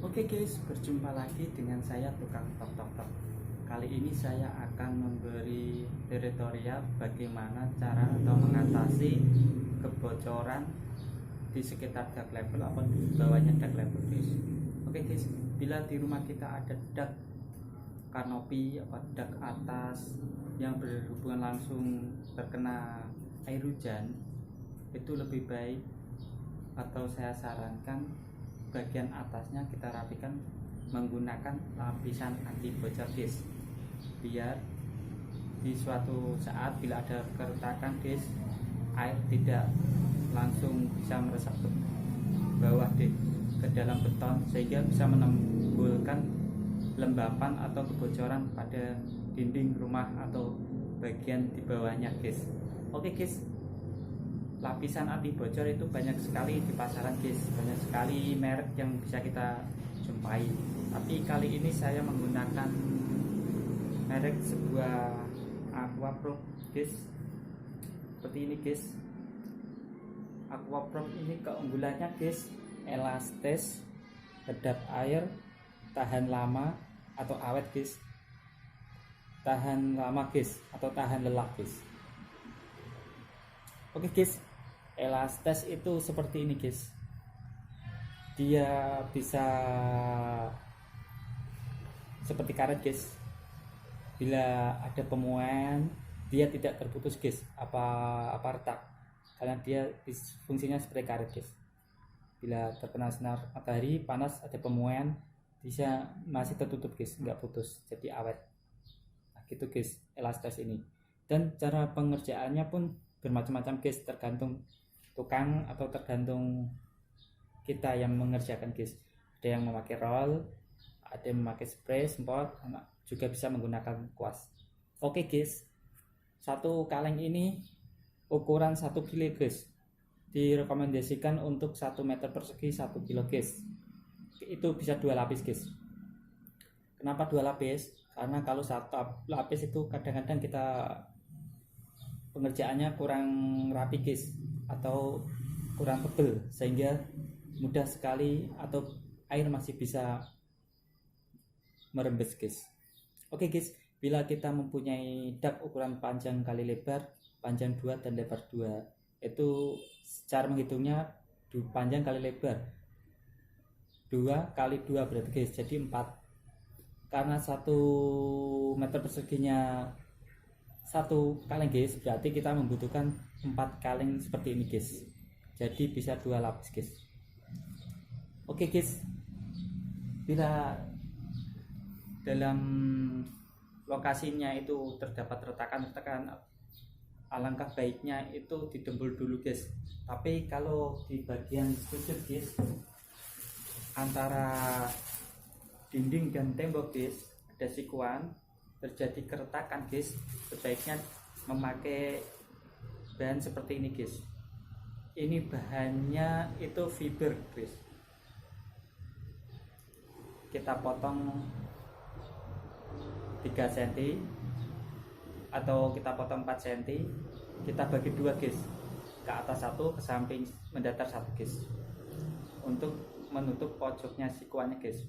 Oke guys, berjumpa lagi dengan saya tukang tok tok tok. Kali ini saya akan memberi tutorial bagaimana cara atau mengatasi kebocoran di sekitar dak level atau di bawahnya dak level guys. Oke guys, bila di rumah kita ada dak kanopi atau dak atas yang berhubungan langsung terkena air hujan, itu lebih baik atau saya sarankan bagian atasnya kita rapikan menggunakan lapisan anti bocor guys, biar di suatu saat bila ada keretakan guys, air tidak langsung bisa meresap ke bawah ke dalam beton, sehingga bisa menimbulkan lembapan atau kebocoran pada dinding rumah atau bagian di bawahnya guys. Oke guys, lapisan anti bocor itu banyak sekali di pasaran guys, banyak sekali merek yang bisa kita jumpai, tapi kali ini saya menggunakan merek sebuah Aquaprop guys, seperti ini guys. Aquaprop ini keunggulannya guys, elastis, kedap air, tahan lama atau awet guys, tahan lama guys atau tahan lelah guys. Oke guys, elastis itu seperti ini guys, dia bisa seperti karet guys, bila ada pemuaian dia tidak terputus guys, apa retak, karena dia fungsinya seperti karet guys. Bila terkena sinar matahari panas ada pemuaian, bisa masih tertutup guys, nggak putus, jadi awet. Nah, gitu guys elastis ini. Dan cara pengerjaannya pun bermacam-macam guys, tergantung tukang atau tergantung kita yang mengerjakan guys. Ada yang memakai roll, ada yang memakai spray, semprot, juga bisa menggunakan kuas. Oke guys, satu kaleng ini ukuran 1 kilo guys, direkomendasikan untuk 1 meter persegi 1 kilo guys. Itu bisa 2 lapis guys. Kenapa 2 lapis? Karena kalau 1 lapis itu kadang-kadang kita pengerjaannya kurang rapi guys, atau kurang tebal, sehingga mudah sekali atau air masih bisa merembes guys. Oke guys, bila kita mempunyai dak ukuran panjang kali lebar, panjang 2 dan lebar 2, itu cara menghitungnya panjang kali lebar 2 kali 2 berarti guys, jadi 4. Karena 1 meter perseginya 1 kaleng guys, berarti kita membutuhkan 4 kaleng seperti ini guys, jadi bisa 2 lapis guys. Oke guys, bila dalam lokasinya itu terdapat retakan-retakan, alangkah baiknya itu didembul dulu guys. Tapi kalau di bagian sudut guys, antara dinding dan tembok guys, ada sikuan, terjadi keretakan guys, sebaiknya memakai bahan seperti ini guys. Ini bahannya itu fiber guys, kita potong 3 cm atau kita potong 4 cm, kita bagi 2 guys, ke atas 1, ke samping mendatar 1 guys, untuk menutup pojoknya sikuannya guys.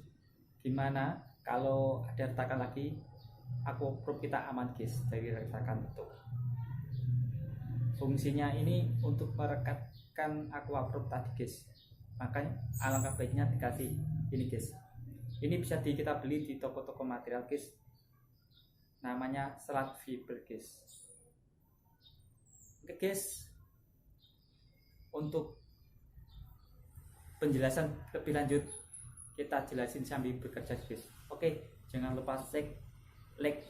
Gimana kalau ada retakan lagi, Aquaprop kita aman guys dari retakan itu. Fungsinya ini untuk merekatkan Aquaprop tadi guys, makanya alangkah baiknya dikasih ini guys. Ini bisa kita beli di toko-toko material guys, namanya selat fiber guys. Oke guys, untuk penjelasan lebih lanjut kita jelasin sambil bekerja guys. Oke, jangan lupa like,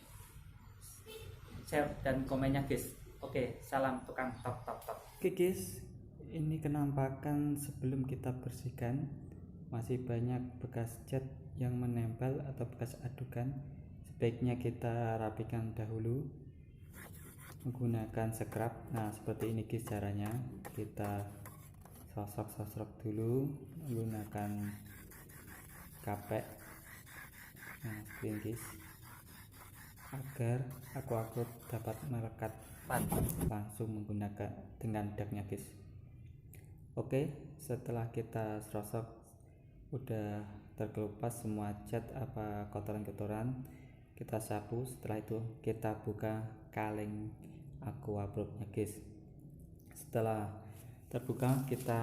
share dan komennya guys. Oke, salam tukang tok tok tok. Oke guys, ini kenampakan sebelum kita bersihkan, masih banyak bekas cat yang menempel atau bekas adukan. Sebaiknya kita rapikan dahulu menggunakan scrub. Nah seperti ini guys caranya, kita sosok dulu menggunakan kapek. Nah seperti ini guys, agar Aquaprop dapat melekat langsung menggunakan dengan daknya guys. Oke, setelah kita serosok udah terkelupas semua cat apa kotoran-kotoran kita sapu. Setelah itu kita buka kaleng aquaprop-nya guys. Setelah terbuka kita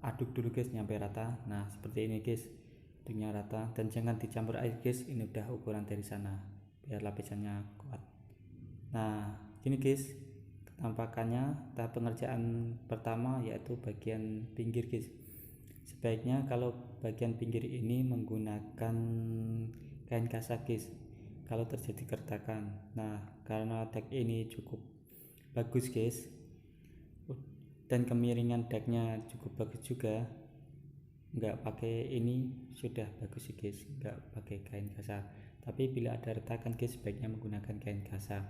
aduk dulu guys nyampe rata. Nah seperti ini guys, aduknya rata dan jangan dicampur air guys, ini udah ukuran dari sana biar lapisannya kuat. Nah gini guys tampakannya. Tahap pengerjaan pertama yaitu bagian pinggir guys. Sebaiknya kalau bagian pinggir ini menggunakan kain kasa guys kalau terjadi keretakan. Nah karena deck ini cukup bagus guys dan kemiringan decknya cukup bagus juga, nggak pakai ini sudah bagus sih guys, nggak pakai kain kasa. Tapi bila ada retakan guys sebaiknya menggunakan kain kasa.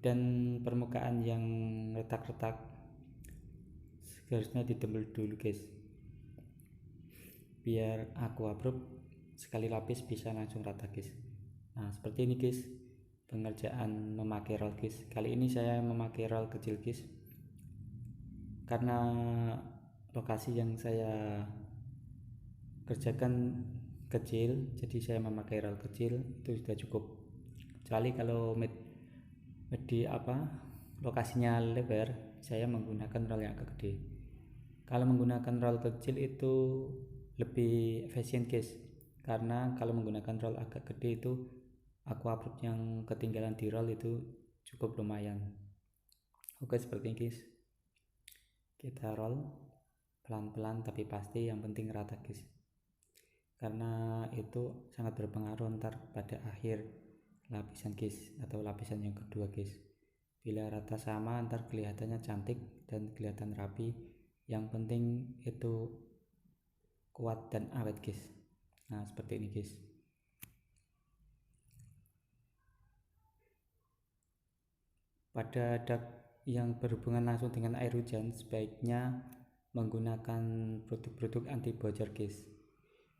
Dan permukaan yang retak-retak seharusnya ditembel dulu guys biar aquaprop sekali lapis bisa langsung rata guys. Nah seperti ini guys pengerjaan memakai roll guys. Kali ini saya memakai roll kecil guys karena lokasi yang saya kerjakan kecil, jadi saya memakai roll kecil itu sudah cukup. Kecuali kalau lokasinya lebar, saya menggunakan roll yang agak gede. Kalau menggunakan roll kecil itu lebih efisien guys, karena kalau menggunakan roll agak gede itu aquaprop yang ketinggalan di roll itu cukup lumayan. Oke seperti ini guys, kita roll pelan-pelan tapi pasti, yang penting rata guys, karena itu sangat berpengaruh ntar pada akhir lapisan guys atau lapisan yang kedua guys. Bila rata sama ntar kelihatannya cantik dan kelihatan rapi, yang penting itu kuat dan awet guys. Nah seperti ini guys. Pada dak yang berhubungan langsung dengan air hujan sebaiknya menggunakan produk-produk anti bocor guys.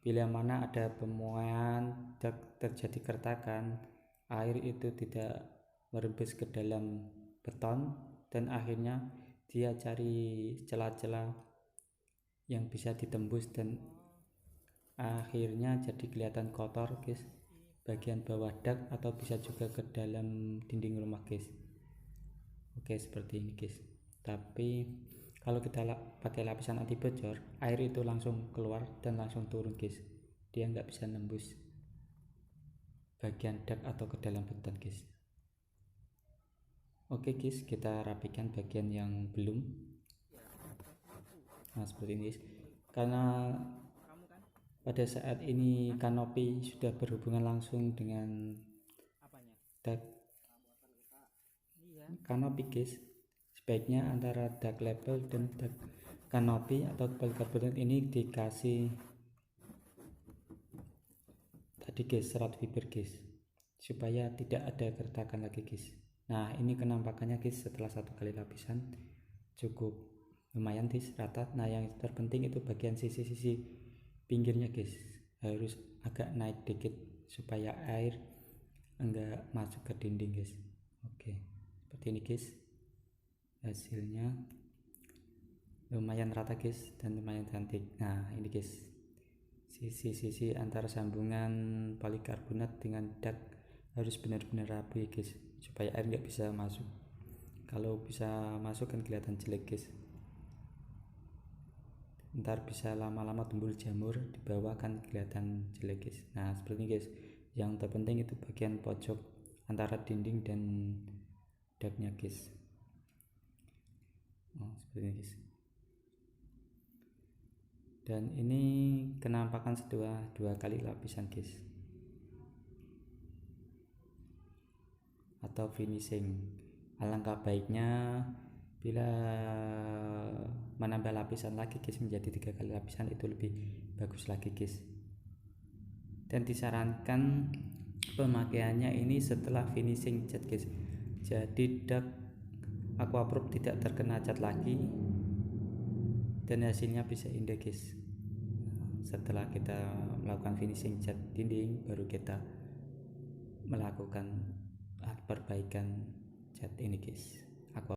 Bila mana ada pemuaian dak terjadi keretakan, air itu tidak merembes ke dalam beton dan akhirnya dia cari celah-celah yang bisa ditembus dan akhirnya jadi kelihatan kotor guys bagian bawah dak atau bisa juga ke dalam dinding rumah guys. Oke seperti ini guys. Tapi kalau kita pakai lapisan anti bocor, air itu langsung keluar dan langsung turun guys, dia nggak bisa nembus bagian dak atau ke dalam beton guys. Oke guys, kita rapikan bagian yang belum. Nah seperti ini guys, karena pada saat ini kanopi sudah berhubungan langsung dengan dak kanopi guys, sebaiknya antara dak label dan dak kanopi atau polikarbonat ini dikasih tadi guys serat fiber guys supaya tidak ada keretakan lagi guys. Nah ini kenampakannya guys setelah satu kali lapisan cukup lumayan guys rata. Nah yang terpenting itu bagian sisi-sisi pinggirnya guys harus agak naik dikit supaya air enggak masuk ke dinding guys. Oke seperti ini guys, hasilnya lumayan rata guys dan lumayan cantik. Nah ini guys sisi-sisi antara sambungan polikarbonat dengan dak harus benar-benar rapi guys supaya air nggak bisa masuk. Kalau bisa masuk kan kelihatan jelek guys, ntar bisa lama-lama tumbuh jamur di bawah kan kelihatan jelek guys. Nah seperti ini guys, yang terpenting itu bagian pojok antara dinding dan daknya guys. Seperti ini guys, dan ini kenampakan setelah dua kali lapisan guys atau finishing. Alangkah baiknya bila menambah lapisan lagi guys menjadi 3 kali lapisan itu lebih bagus lagi guys. Dan disarankan pemakaiannya ini setelah finishing cat guys, jadi dak aquaprop tidak terkena cat lagi dan hasilnya bisa indah guys. Setelah kita melakukan finishing cat dinding baru kita melakukan perbaikan cat ini guys.